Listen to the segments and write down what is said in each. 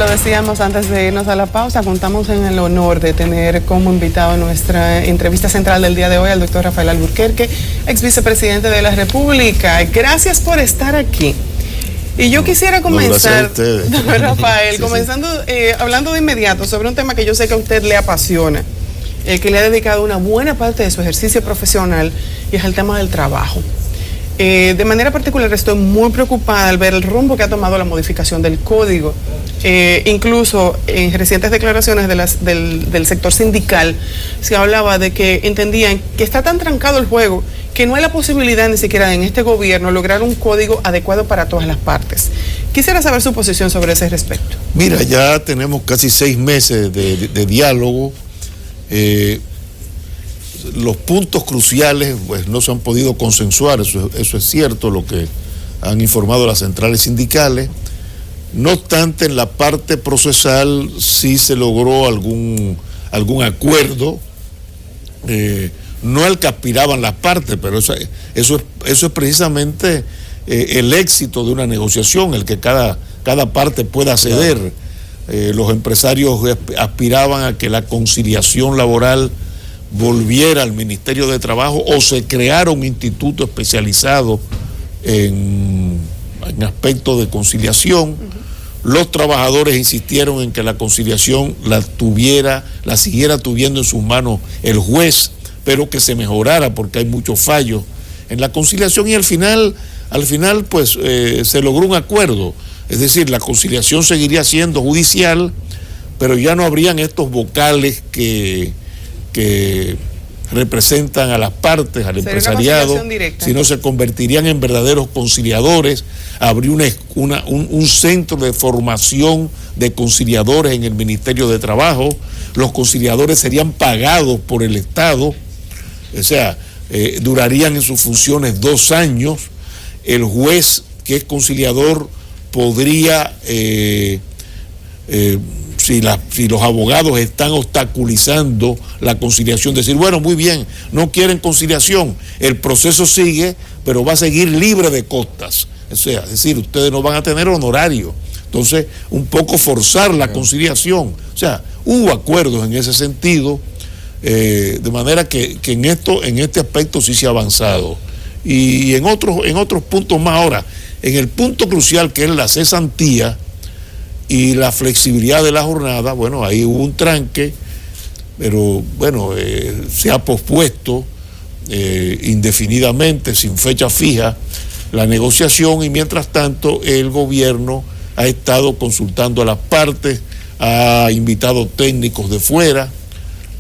decíamos antes de irnos a la pausa, contamos en el honor de tener como invitado en nuestra entrevista central del día de hoy al doctor Rafael Alburquerque, ex vicepresidente de la República. Gracias por estar aquí. Y yo quisiera comenzar, Rafael, sí, comenzando, hablando de inmediato sobre un tema que yo sé que a usted le apasiona, que le ha dedicado una buena parte de su ejercicio profesional, y es el tema del trabajo. De manera particular estoy muy preocupada al ver el rumbo que ha tomado la modificación del código. Incluso en recientes declaraciones del sector sindical se hablaba de que entendían que está tan trancado el juego que no hay la posibilidad ni siquiera en este gobierno lograr un código adecuado para todas las partes. Quisiera saber su posición sobre ese respecto. Mira, ya tenemos casi 6 meses de diálogo. Los puntos cruciales pues no se han podido consensuar, eso es cierto, lo que han informado las centrales sindicales. No obstante, en la parte procesal sí se logró algún acuerdo, no al que aspiraban las partes, pero eso es precisamente el éxito de una negociación, el que cada parte pueda ceder. Los empresarios aspiraban a que la conciliación laboral volviera al Ministerio de Trabajo o se creara un instituto especializado en aspectos de conciliación. Los trabajadores insistieron en que la conciliación la siguiera tuviendo en sus manos el juez, pero que se mejorara porque hay muchos fallos en la conciliación, y al final pues se logró un acuerdo. Es decir, la conciliación seguiría siendo judicial, pero ya no habrían estos vocales que representan a las partes, al empresariado, sino se convertirían en verdaderos conciliadores. Habría un centro de formación de conciliadores en el Ministerio de Trabajo. Los conciliadores serían pagados por el Estado, o sea, durarían en sus funciones 2 años. El juez que es conciliador podría, si los abogados están obstaculizando la conciliación, decir, bueno, muy bien, no quieren conciliación, el proceso sigue, pero va a seguir libre de costas. O sea, es decir, ustedes no van a tener honorario. Entonces, un poco forzar la conciliación. O sea, hubo acuerdos en ese sentido, de manera que en este aspecto sí se ha avanzado. Y en otros puntos más. Ahora, en el punto crucial que es la cesantía y la flexibilidad de la jornada, bueno, ahí hubo un tranque, pero bueno, se ha pospuesto indefinidamente, sin fecha fija, la negociación, y mientras tanto el gobierno ha estado consultando a las partes, ha invitado técnicos de fuera,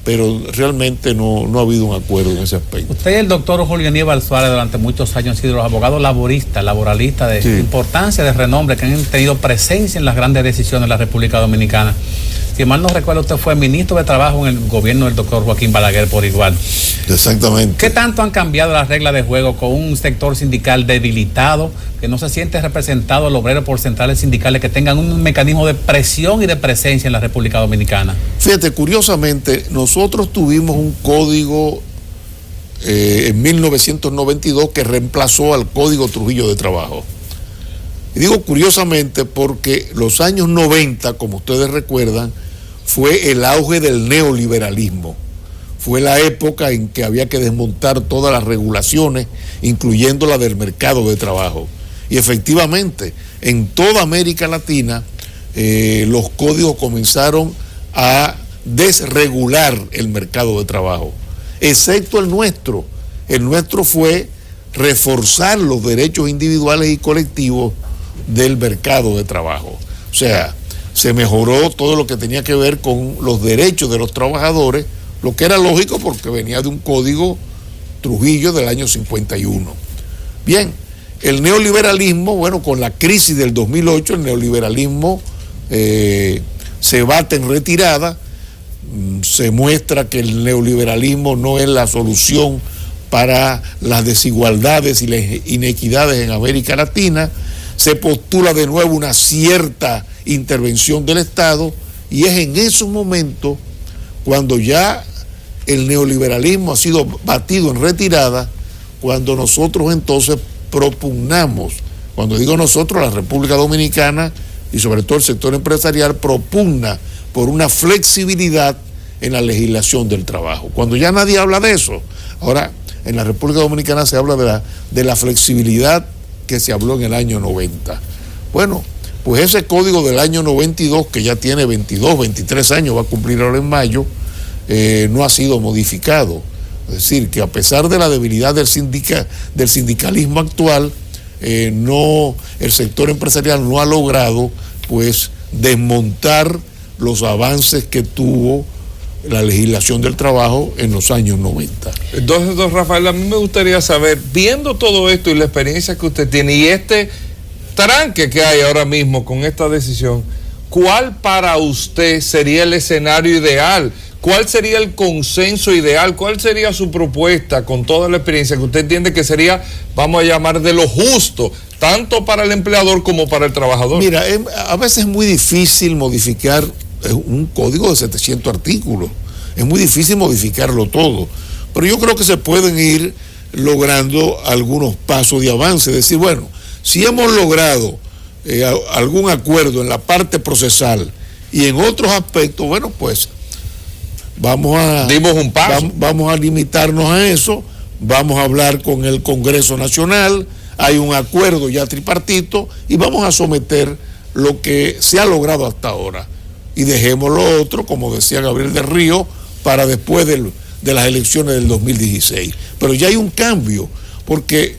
pero realmente no ha habido un acuerdo en ese aspecto. Usted y el doctor Julio Aníbal Suárez durante muchos años han sido los abogados laboralistas de importancia, de renombre, que han tenido presencia en las grandes decisiones de la República Dominicana. Si mal no recuerdo, usted fue ministro de Trabajo en el gobierno del doctor Joaquín Balaguer por igual. Exactamente. ¿Qué tanto han cambiado las reglas de juego con un sector sindical debilitado, que no se siente representado el obrero por centrales sindicales que tengan un mecanismo de presión y de presencia en la República Dominicana? Fíjate, curiosamente, nosotros tuvimos un código en 1992 que reemplazó al Código Trujillo de Trabajo. Y digo curiosamente porque los años 90, como ustedes recuerdan, fue el auge del neoliberalismo. Fue la época en que había que desmontar todas las regulaciones, incluyendo la del mercado de trabajo. Y efectivamente, en toda América Latina, los códigos comenzaron a desregular el mercado de trabajo, excepto el nuestro. El nuestro fue reforzar los derechos individuales y colectivos del mercado de trabajo. O sea, se mejoró todo lo que tenía que ver con los derechos de los trabajadores, lo que era lógico porque venía de un código Trujillo del año 51. Bien, el neoliberalismo, bueno, con la crisis del 2008, el neoliberalismo se bate en retirada. Se muestra que el neoliberalismo no es la solución para las desigualdades y las inequidades en América Latina. Se postula de nuevo una cierta intervención del Estado, y es en esos momentos cuando ya el neoliberalismo ha sido batido en retirada, cuando nosotros entonces propugnamos, cuando digo nosotros, la República Dominicana y sobre todo el sector empresarial propugna por una flexibilidad en la legislación del trabajo. Cuando ya nadie habla de eso, ahora en la República Dominicana se habla de la flexibilidad que se habló en el año 90. Bueno, pues ese código del año 92, que ya tiene 22, 23 años, va a cumplir ahora en mayo, no ha sido modificado. Es decir, que a pesar de la debilidad del sindicalismo actual, el sector empresarial no ha logrado pues desmontar los avances que tuvo la legislación del trabajo en los años 90. Entonces, don Rafael, a mí me gustaría saber, viendo todo esto y la experiencia que usted tiene y este tranque que hay ahora mismo con esta decisión, ¿cuál para usted sería el escenario ideal? ¿Cuál sería el consenso ideal? ¿Cuál sería su propuesta con toda la experiencia que usted entiende que sería, vamos a llamar, de lo justo, tanto para el empleador como para el trabajador? Mira, a veces es muy difícil modificar un código de 700 artículos. Es muy difícil modificarlo todo. Pero yo creo que se pueden ir logrando algunos pasos de avance. Es decir, bueno, si hemos logrado algún acuerdo en la parte procesal y en otros aspectos, bueno, pues dimos un paso. Vamos a limitarnos a eso, vamos a hablar con el Congreso Nacional, hay un acuerdo ya tripartito y vamos a someter lo que se ha logrado hasta ahora. Y dejemos lo otro, como decía Gabriel del Río, para después de las elecciones del 2016. Pero ya hay un cambio, porque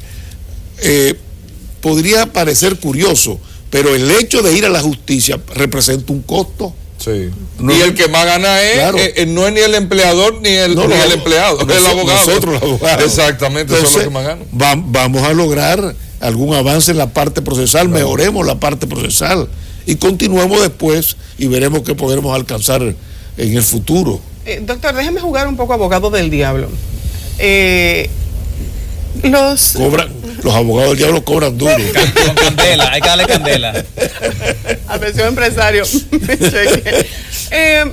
podría parecer curioso, pero el hecho de ir a la justicia representa un costo. Sí. No, y el que más gana es, claro, no es ni el empleador ni el empleado, es el abogado. Nosotros los abogados. Exactamente. Entonces, eso es lo que más gana. Vamos a lograr algún avance en la parte procesal, claro, mejoremos la parte procesal y continuemos después y veremos qué podremos alcanzar en el futuro. Doctor, déjeme jugar un poco abogado del diablo. Los abogados del diablo cobran duro. Con candela, hay que darle candela. Atención, empresario.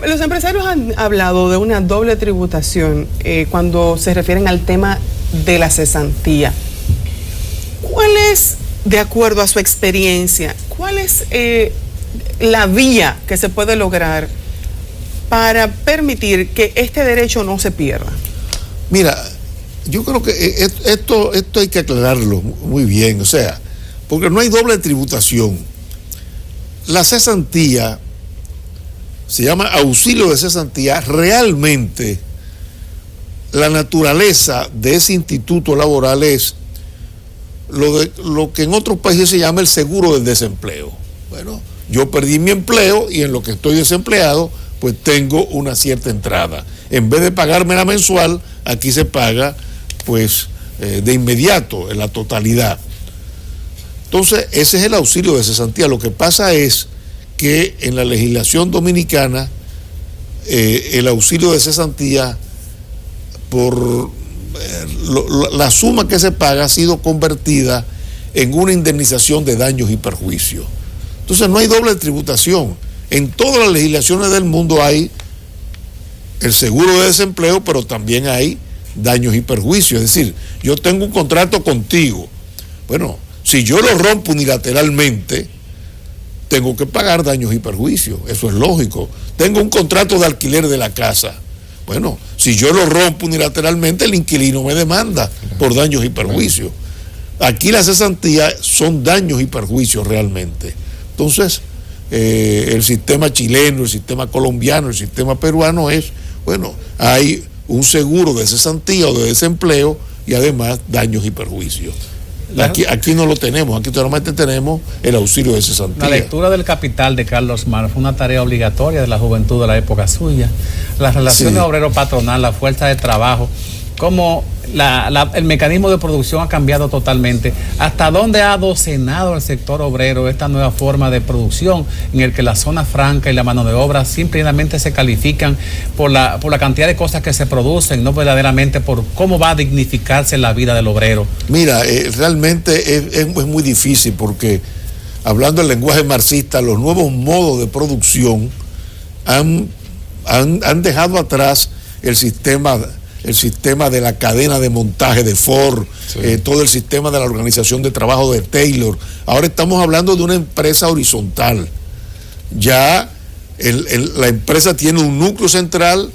Los empresarios han hablado de una doble tributación cuando se refieren al tema de la cesantía. ¿Cuál es, de acuerdo a su experiencia, cuál es la vía que se puede lograr para permitir que este derecho no se pierda? Mira, yo creo que esto hay que aclararlo muy bien, o sea, porque no hay doble tributación. La cesantía se llama auxilio de cesantía. Realmente la naturaleza de ese instituto laboral es lo que en otros países se llama el seguro del desempleo. Bueno, yo perdí mi empleo y en lo que estoy desempleado pues tengo una cierta entrada. En vez de pagarme la mensual, aquí se paga pues de inmediato, en la totalidad. Entonces, ese es el auxilio de cesantía. Lo que pasa es que en la legislación dominicana, el auxilio de cesantía, por la suma que se paga, ha sido convertida en una indemnización de daños y perjuicios. Entonces, no hay doble tributación. En todas las legislaciones del mundo hay el seguro de desempleo, pero también hay daños y perjuicios. Es decir, yo tengo un contrato contigo. Bueno, si yo lo rompo unilateralmente, tengo que pagar daños y perjuicios. Eso es lógico. Tengo un contrato de alquiler de la casa. Bueno, si yo lo rompo unilateralmente, el inquilino me demanda por daños y perjuicios. Aquí la cesantía son daños y perjuicios realmente. Entonces, el sistema chileno, el sistema colombiano, el sistema peruano es, bueno, hay un seguro de cesantía o de desempleo y además daños y perjuicios. Aquí no lo tenemos, aquí solamente tenemos el auxilio de cesantía. La lectura del Capital de Carlos Marx fue una tarea obligatoria de la juventud de la época suya. Las relaciones obrero-patronal, la fuerza de trabajo, cómo el mecanismo de producción ha cambiado totalmente. ¿Hasta dónde ha docenado el sector obrero esta nueva forma de producción en el que la zona franca y la mano de obra simplemente se califican por la cantidad de cosas que se producen, no verdaderamente por cómo va a dignificarse la vida del obrero? Mira, realmente es muy difícil porque, hablando el lenguaje marxista, los nuevos modos de producción han dejado atrás el sistema de la cadena de montaje de Ford, sí, todo el sistema de la organización de trabajo de Taylor. Ahora estamos hablando de una empresa horizontal. ya la empresa tiene un núcleo central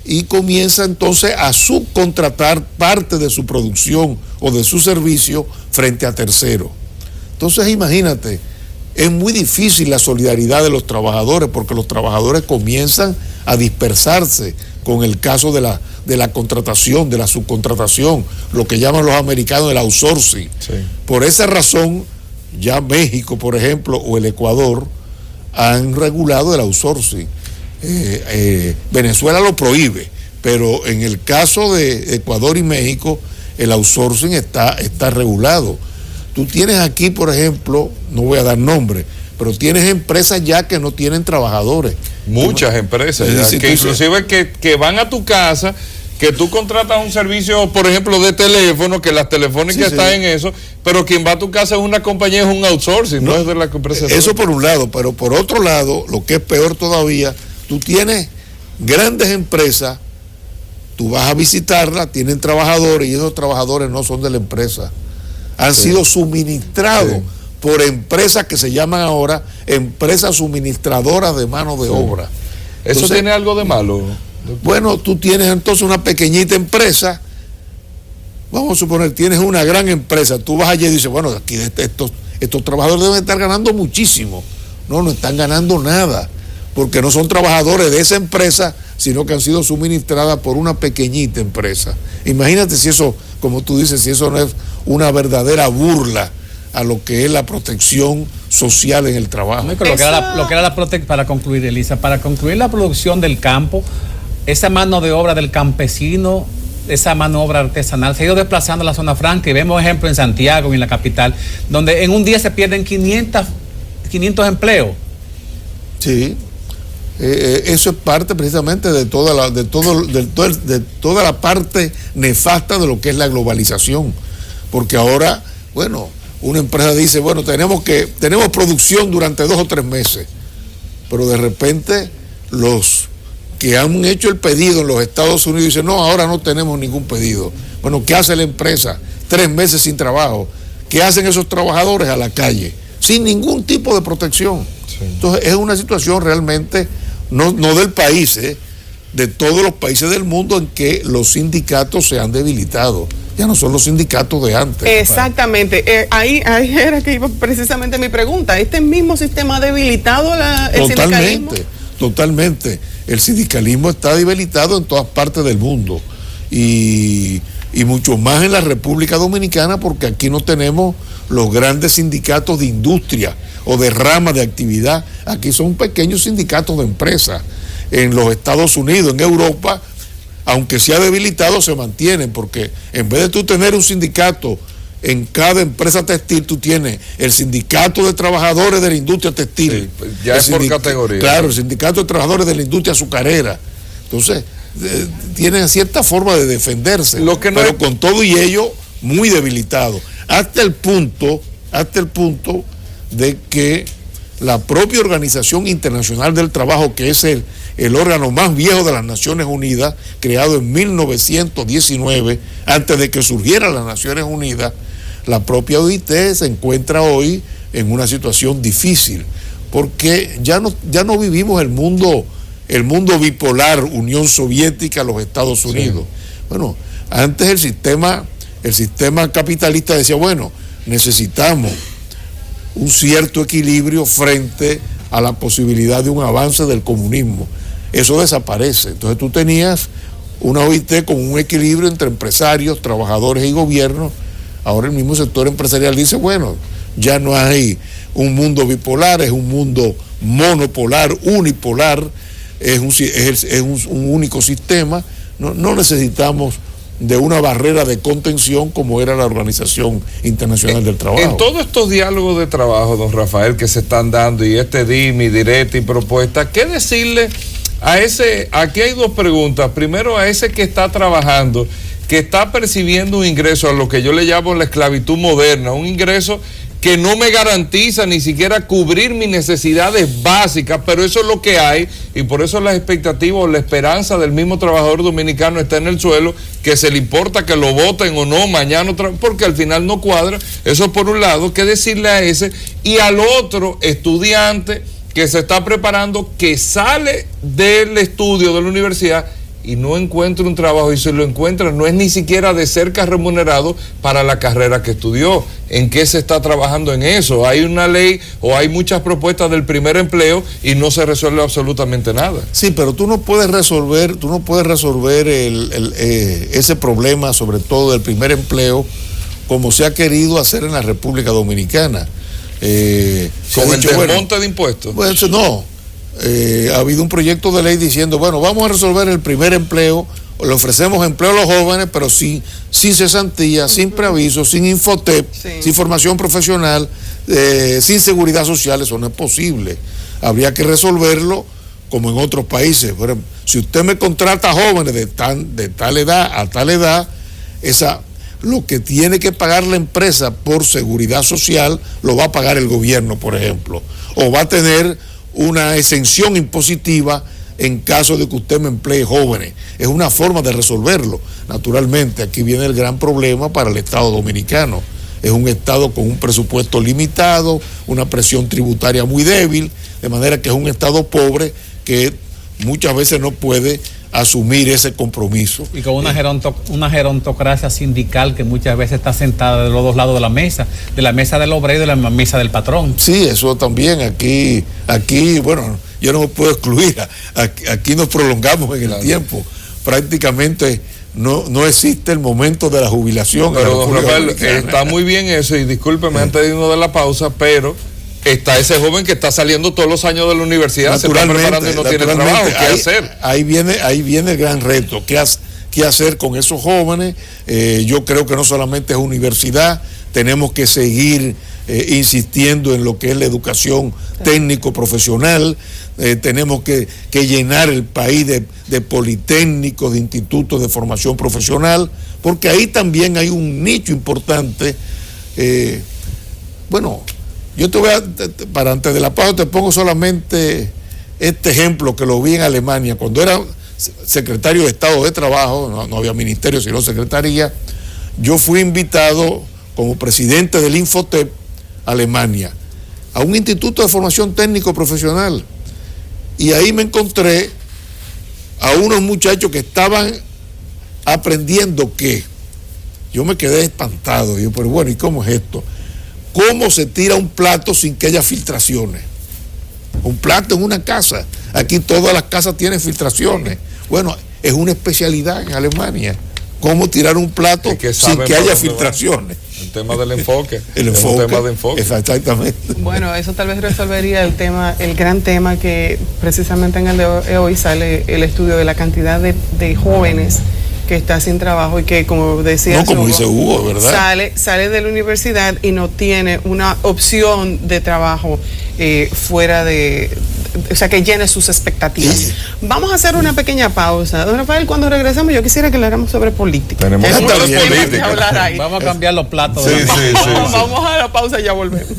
y comienza entonces a subcontratar parte de su producción o de su servicio frente a terceros. Entonces imagínate, es muy difícil la solidaridad de los trabajadores porque los trabajadores comienzan a dispersarse con el caso de la contratación, de la subcontratación, lo que llaman los americanos el outsourcing. Sí. Por esa razón, ya México, por ejemplo, o el Ecuador han regulado el outsourcing. Venezuela lo prohíbe, pero en el caso de Ecuador y México, el outsourcing está regulado. Tú tienes aquí, por ejemplo, no voy a dar nombre, pero tienes empresas ya que no tienen trabajadores. Muchas empresas, ya, que inclusive que van a tu casa, que tú contratas un servicio, por ejemplo, de teléfono, que las telefónicas están en eso, pero quien va a tu casa es una compañía, es un outsourcing, no es de la empresa. Eso por un lado, pero por otro lado, lo que es peor todavía, tú tienes grandes empresas, tú vas a visitarlas, tienen trabajadores y esos trabajadores no son de la empresa. Han sido suministrados por empresas que se llaman ahora empresas suministradoras de mano de obra. ¿Eso entonces, tiene algo de malo? Bueno, tú tienes entonces una pequeñita empresa, vamos a suponer, tienes una gran empresa, tú vas allí y dices, bueno, aquí estos trabajadores deben estar ganando muchísimo. No están ganando nada, porque no son trabajadores de esa empresa, sino que han sido suministradas por una pequeñita empresa. Imagínate si eso, como tú dices, si eso no es una verdadera burla a lo que es la protección social en el trabajo. Para concluir, Elisa, para concluir la producción del campo, esa mano de obra del campesino, esa mano de obra artesanal se ha ido desplazando a la zona franca y vemos ejemplos en Santiago y en la capital, donde en un día se pierden 500 empleos. Sí. Eso es parte precisamente de toda la parte nefasta de lo que es la globalización, porque ahora, bueno, una empresa dice, bueno, tenemos producción durante 2 o 3 meses, pero de repente los que han hecho el pedido en los Estados Unidos dicen, no, ahora no tenemos ningún pedido. Bueno, ¿qué hace la empresa? 3 meses sin trabajo. ¿Qué hacen esos trabajadores? A la calle, sin ningún tipo de protección. Sí. Entonces es una situación realmente no del país, de todos los países del mundo en que los sindicatos se han debilitado. Ya no son los sindicatos de antes. Exactamente. Ahí era que iba precisamente mi pregunta. ¿Este mismo sistema ha debilitado el sindicalismo? Totalmente. El sindicalismo está debilitado en todas partes del mundo. Y mucho más en la República Dominicana, porque aquí no tenemos los grandes sindicatos de industria o de rama de actividad. Aquí son pequeños sindicatos de empresas. En los Estados Unidos, en Europa, aunque se ha debilitado, se mantienen, porque en vez de tú tener un sindicato en cada empresa textil, tú tienes el sindicato de trabajadores de la industria textil. Sí, ya es por categoría. Claro, el sindicato de trabajadores de la industria azucarera. Entonces, tienen cierta forma de defenderse, pero con todo y ello, muy debilitado. Hasta el punto de que la propia Organización Internacional del Trabajo, que es el órgano más viejo de las Naciones Unidas, creado en 1919, antes de que surgieran las Naciones Unidas, la propia OIT se encuentra hoy en una situación difícil, porque ya no vivimos el mundo bipolar, Unión Soviética, los Estados Unidos. Sí. Bueno, antes el sistema capitalista decía, bueno, necesitamos un cierto equilibrio frente a la posibilidad de un avance del comunismo. Eso desaparece. Entonces tú tenías una OIT con un equilibrio entre empresarios, trabajadores y gobierno. Ahora el mismo sector empresarial dice, bueno, ya no hay un mundo bipolar, es un mundo monopolar, unipolar, es un único sistema. No necesitamos de una barrera de contención como era la Organización Internacional del Trabajo. En todos estos diálogos de trabajo, don Rafael, que se están dando, y dimi, direte y propuesta, ¿qué decirle a ese? Aquí hay 2 preguntas. Primero, a ese que está trabajando, que está percibiendo un ingreso, a lo que yo le llamo la esclavitud moderna, un ingreso que no me garantiza ni siquiera cubrir mis necesidades básicas, pero eso es lo que hay, y por eso las expectativas o la esperanza del mismo trabajador dominicano está en el suelo, que se le importa que lo voten o no mañana, porque al final no cuadra. Eso por un lado. ¿Qué decirle a ese? Y al otro estudiante que se está preparando, que sale del estudio de la universidad y no encuentra un trabajo, y si lo encuentra no es ni siquiera de cerca remunerado para la carrera que estudió? ¿En qué se está trabajando en eso? Hay una ley o hay muchas propuestas del primer empleo y no se resuelve absolutamente nada. Sí, pero tú no puedes resolver ese problema, sobre todo del primer empleo, como se ha querido hacer en la República Dominicana. Con el desmonte de impuestos. Pues no. Ha habido un proyecto de ley diciendo, bueno, vamos a resolver el primer empleo, le ofrecemos empleo a los jóvenes, pero sin cesantía, sin preaviso, sin Infotep, sin formación profesional, sin seguridad social. Eso no es posible. Habría que resolverlo como en otros países. Por ejemplo, si usted me contrata jóvenes de tal edad a tal edad, lo que tiene que pagar la empresa por seguridad social lo va a pagar el gobierno, por ejemplo, o va a tener una exención impositiva en caso de que usted me emplee jóvenes. Es una forma de resolverlo. Naturalmente, aquí viene el gran problema para el Estado dominicano. Es un Estado con un presupuesto limitado, una presión tributaria muy débil, de manera que es un Estado pobre que muchas veces no puede asumir ese compromiso. Y con una gerontocracia sindical que muchas veces está sentada de los dos lados de la mesa del obrero y de la mesa del patrón. Sí, eso también aquí, bueno, yo no me puedo excluir, aquí nos prolongamos en el tiempo, prácticamente no existe el momento de la jubilación. Pero don Rafael, está muy bien eso, y discúlpeme antes de irnos de la pausa, pero está ese joven que está saliendo todos los años de la universidad, se está preparando y no tiene trabajo. ¿Qué hacer? Ahí viene el gran reto. ¿Qué hacer con esos jóvenes? Yo creo que no solamente es universidad, tenemos que seguir insistiendo en lo que es la educación técnico-profesional. Tenemos que llenar el país de politécnicos, de institutos de formación profesional, porque ahí también hay un nicho importante. Yo te voy para antes de la pausa te pongo solamente este ejemplo que lo vi en Alemania. Cuando era secretario de Estado de Trabajo, no había ministerio sino secretaría, yo fui invitado como presidente del Infotep Alemania a un instituto de formación técnico profesional, y ahí me encontré a unos muchachos que estaban aprendiendo yo me quedé espantado. Yo, pero bueno, ¿y cómo es esto? ¿Cómo se tira un plato sin que haya filtraciones? Un plato en una casa. Aquí todas las casas tienen filtraciones. Bueno, es una especialidad en Alemania. ¿Cómo tirar un plato sin que haya filtraciones? El tema del enfoque. El enfoque. Un tema de enfoque. Exactamente. Bueno, eso tal vez resolvería el gran tema que precisamente en el de hoy sale el estudio de la cantidad de jóvenes que está sin trabajo y que, como decía, como dice Hugo, ¿verdad? Sale de la universidad y no tiene una opción de trabajo fuera o sea, que llene sus expectativas. Sí. Vamos a hacer una pequeña pausa. Don Rafael, cuando regresemos, yo quisiera que habláramos sobre política. Tenemos que hablar de política. Vamos a cambiar los platos. Sí. Vamos a la pausa y ya volvemos.